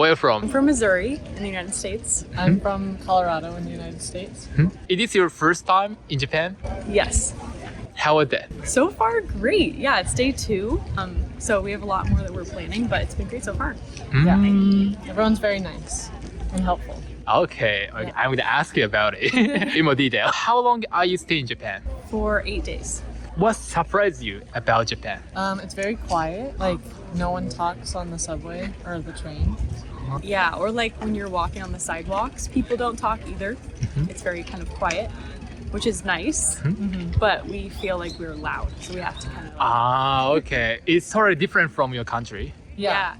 Where from? I'm from Missouri in the United States. I'm from Colorado in the United States. Is this your first time in Japan? Yes. How was that? So far, great. Yeah, it's day 2. So we have a lot more that we're planning, but it's been great so far. Yeah. Everyone's very nice and helpful. Okay, I'm gonna ask you about it in more detail. How long are you staying in Japan? For 8 days. What surprised you about Japan? It's very quiet. Like, no one talks on the subway or the train. Yeah, or like when you're walking on the sidewalks, people don't talk either. It's very kind of quiet, which is nice, but we feel like we're loud, so we have to kind of... Okay. It's totally different from your country. Yeah.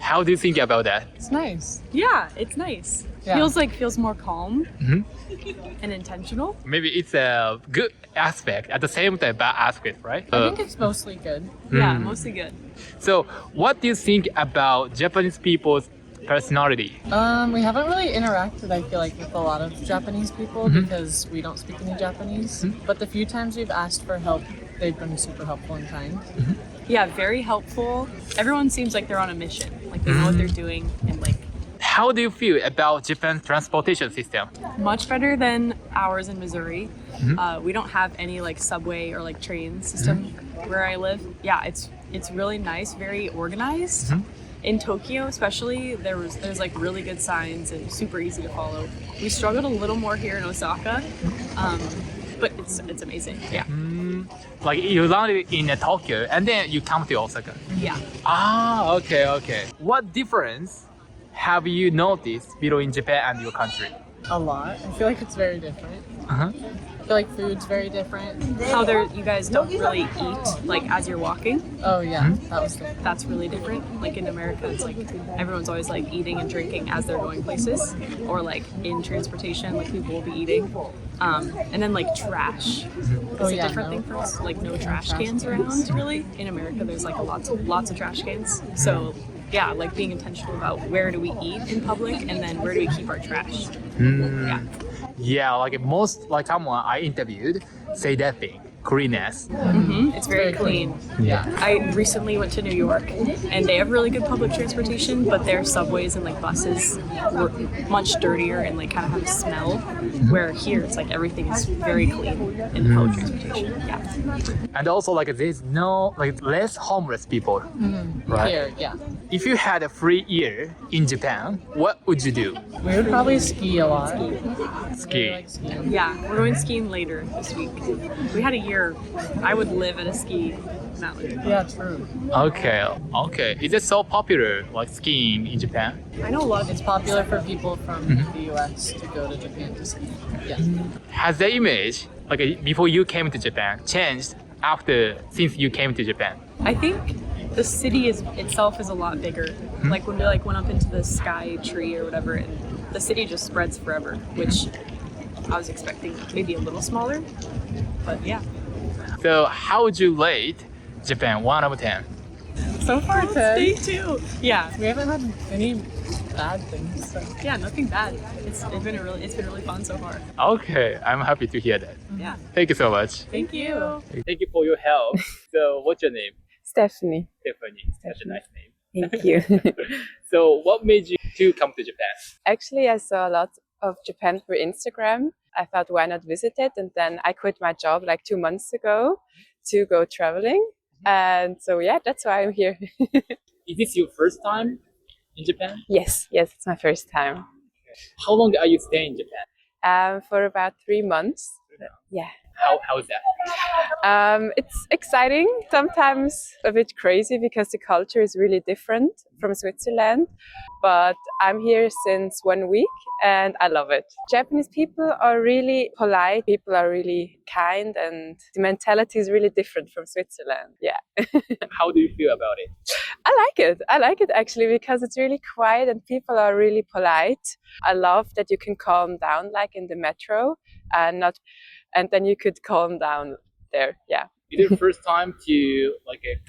How do you think about that? It's nice. Yeah, it's nice. Yeah. Feels more calm and intentional. Maybe it's a good aspect, at the same time bad aspect, right? I think it's mostly good. Yeah, mostly good. So what do you think about Japanese people's personality? We haven't really interacted, I feel like, with a lot of Japanese people because we don't speak any Japanese. But the few times we've asked for help, they've been super helpful and kind. Yeah, very helpful. Everyone seems like they're on a mission. Like they know what they're doing and like... How do you feel about Japan's transportation system? Much better than ours in Missouri. We don't have any like subway or like train system where I live. Yeah, it's really nice, very organized. In Tokyo especially, there's like really good signs and super easy to follow. We struggled a little more here in Osaka, but it's amazing. Yeah. Like you landed in Tokyo and then you come to Osaka. Yeah. Okay. What difference have you noticed between Japan and your country? A lot. I feel like it's very different. I feel like food's very different. How you guys don't really eat like as you're walking. Oh yeah, that was different. That's really different. Like in America, it's like everyone's always like eating and drinking as they're going places, or like in transportation, like people will be eating. And then like trash is a different thing for us. Like no trash cans around really. In America, there's like lots of trash cans. So yeah, like being intentional about where do we eat in public and then where do we keep our trash. Yeah, like most like someone I interviewed say that thing. Cleanness. It's very clean. Yeah. I recently went to New York and they have really good public transportation, but their subways and like buses were much dirtier and like kind of have a smell, where here it's like everything is very clean in the public transportation. Yeah. And also like there's no like less homeless people. Right? Here, yeah. If you had a free year in Japan, what would you do? We would probably ski a lot. Ski. Like skiing. Yeah, we're going skiing later this week. We had a year I would live at a ski mountain. Yeah, true. Okay. Is it so popular like skiing in Japan? I know a lot of It's popular for people from the US to go to Japan to ski. Yeah. Has the image like before you came to Japan changed since you came to Japan? I think the city itself is a lot bigger. Like when we went up into the sky tree or whatever, and the city just spreads forever, which I was expecting maybe a little smaller, but yeah. So how would you rate Japan 1 out of 10? So far it's day 2. Yeah. We haven't had any bad things. So. Yeah, nothing bad. It's been really fun so far. Okay, I'm happy to hear that. Yeah. Thank you so much. Thank you. Thank you for your help. So what's your name? Stephanie. Stephanie. Such a nice name. Thank you. So what made you to come to Japan? Actually, I saw a lot of Japan through Instagram. I thought, why not visit it? And then I quit my job like 2 months ago to go traveling. And so, yeah, that's why I'm here. Is this your first time in Japan? Yes, it's my first time. How long are you staying in Japan? For about 3 months. Yeah. How is that? It's exciting, sometimes a bit crazy because the culture is really different from Switzerland. But I'm here since 1 week and I love it. Japanese people are really polite, people are really kind, and the mentality is really different from Switzerland. Yeah. How do you feel about it? I like it actually because it's really quiet and people are really polite. I love that you can calm down like in the metro and then you could calm down there. Yeah. Is it your first time to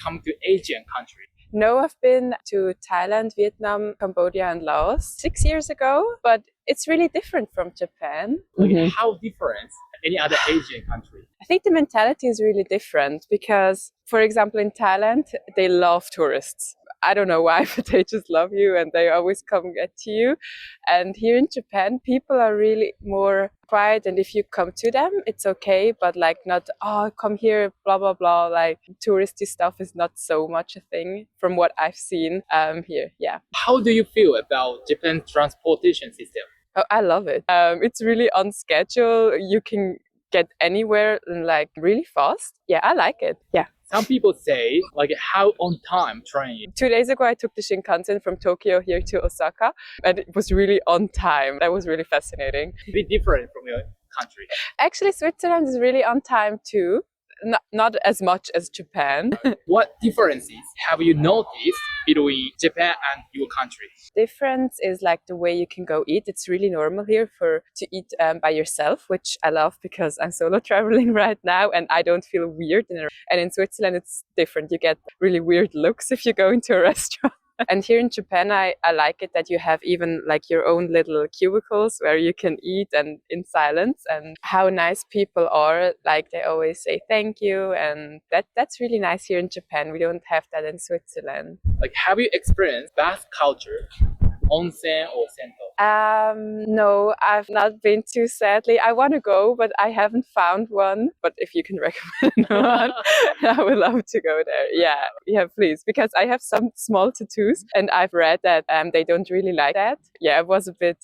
come to Asian country? No, I've been to Thailand, Vietnam, Cambodia and Laos 6 years ago, but it's really different from Japan. How different any other Asian country? I think the mentality is really different because, for example, in Thailand, they love tourists. I don't know why, but they just love you and they always come get to you. And here in Japan, people are really more quiet, and if you come to them, it's okay, but like not, oh, come here, blah, blah, blah. Like touristy stuff is not so much a thing from what I've seen here. Yeah. How do you feel about Japan's transportation system? Oh, I love it. It's really on schedule. You can get anywhere like really fast. Yeah, I like it. Yeah. Some people say, like, how on time train? 2 days ago, I took the Shinkansen from Tokyo here to Osaka, and it was really on time. That was really fascinating. A bit different from your country. Actually, Switzerland is really on time too. Not as much as Japan. What differences have you noticed between Japan and your country? Difference is like the way you can go eat. It's really normal here to eat by yourself, which I love because I'm solo traveling right now and I don't feel weird. And in Switzerland, it's different. You get really weird looks if you go into a restaurant. And here in Japan, I like it that you have even like your own little cubicles where you can eat and in silence, and how nice people are. Like they always say thank you, and that's really nice here in Japan. We don't have that in Switzerland. Like, have you experienced bath culture, onsen or sento? No, I've not been to, sadly. I want to go, but I haven't found one. But if you can recommend one, I would love to go there. Yeah, please. Because I have some small tattoos and I've read that they don't really like that. Yeah, I was a bit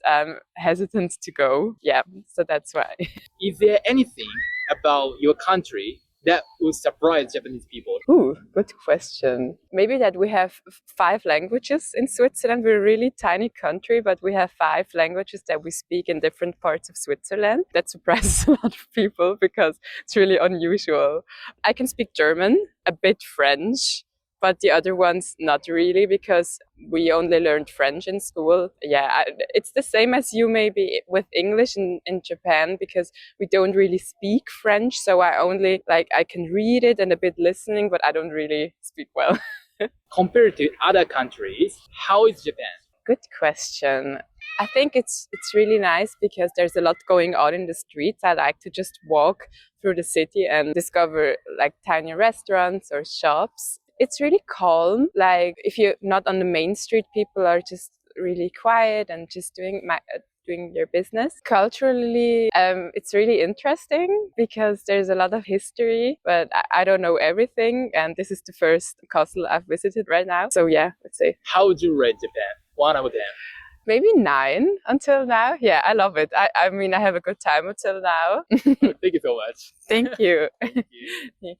hesitant to go. Yeah, so that's why. Is there anything about your country that would surprise Japanese people? Ooh, good question. Maybe that we have 5 languages in Switzerland. We're a really tiny country, but we have 5 languages that we speak in different parts of Switzerland. That surprises a lot of people because it's really unusual. I can speak German, a bit French, but the other ones not really because we only learned French in school. Yeah, it's the same as you maybe with English in Japan because we don't really speak French. So I only I can read it and a bit listening, but I don't really speak well. Compared to other countries, how is Japan? Good question. I think it's really nice because there's a lot going on in the streets. I like to just walk through the city and discover like tiny restaurants or shops. It's really calm. Like if you're not on the main street, people are just really quiet and just doing their business. Culturally, it's really interesting because there's a lot of history, but I don't know everything. And this is the first castle I've visited right now. So yeah, let's say. How would you rate Japan? 1 out of 10. Maybe 9 until now. Yeah, I love it. I mean, I have a good time until now. Thank you so much. Thank you. Thank you.